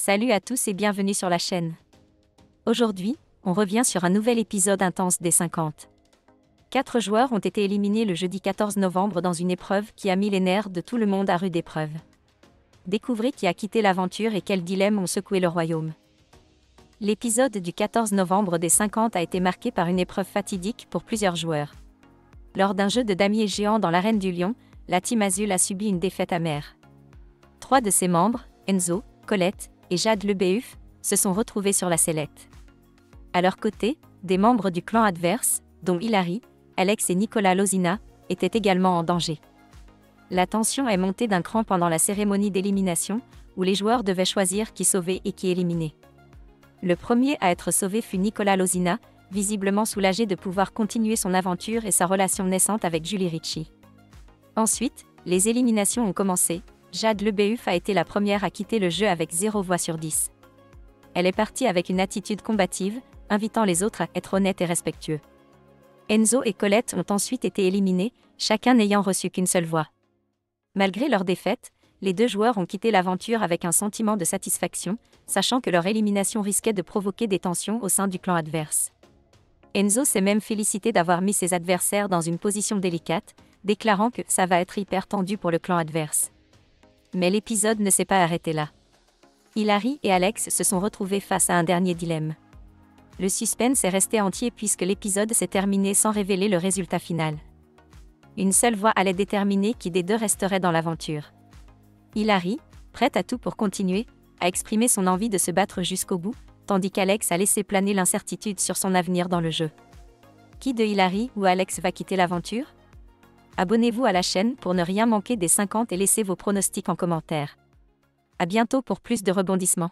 Salut à tous et bienvenue sur la chaîne. Aujourd'hui, on revient sur un nouvel épisode intense des 50. 4 joueurs ont été éliminés le jeudi 14 novembre dans une épreuve qui a mis les nerfs de tout le monde à rude épreuve. Découvrez qui a quitté l'aventure et quels dilemmes ont secoué le royaume. L'épisode du 14 novembre des 50 a été marqué par une épreuve fatidique pour plusieurs joueurs. Lors d'un jeu de damier géant dans l'arène du Lion, la Team Azul a subi une défaite amère. 3 de ses membres, Enzo, Colette et Jade Lebeuf, se sont retrouvés sur la sellette. À leur côté, des membres du clan adverse, dont Hilary, Alex et Nicolas Lozina, étaient également en danger. La tension est montée d'un cran pendant la cérémonie d'élimination, où les joueurs devaient choisir qui sauver et qui éliminer. Le premier à être sauvé fut Nicolas Lozina, visiblement soulagé de pouvoir continuer son aventure et sa relation naissante avec Julie Ritchie. Ensuite, les éliminations ont commencé. Jade Lebeuf a été la première à quitter le jeu avec 0 voix sur 10. Elle est partie avec une attitude combative, invitant les autres à être honnêtes et respectueux. Enzo et Colette ont ensuite été éliminés, chacun n'ayant reçu qu'une seule voix. Malgré leur défaite, les deux joueurs ont quitté l'aventure avec un sentiment de satisfaction, sachant que leur élimination risquait de provoquer des tensions au sein du clan adverse. Enzo s'est même félicité d'avoir mis ses adversaires dans une position délicate, déclarant que ça va être hyper tendu pour le clan adverse. Mais l'épisode ne s'est pas arrêté là. Hilary et Alex se sont retrouvés face à un dernier dilemme. Le suspense est resté entier puisque l'épisode s'est terminé sans révéler le résultat final. Une seule voix allait déterminer qui des deux resterait dans l'aventure. Hilary, prête à tout pour continuer, a exprimé son envie de se battre jusqu'au bout, tandis qu'Alex a laissé planer l'incertitude sur son avenir dans le jeu. Qui de Hilary ou Alex va quitter l'aventure ? Abonnez-vous à la chaîne pour ne rien manquer des 50 et laissez vos pronostics en commentaire. À bientôt pour plus de rebondissements.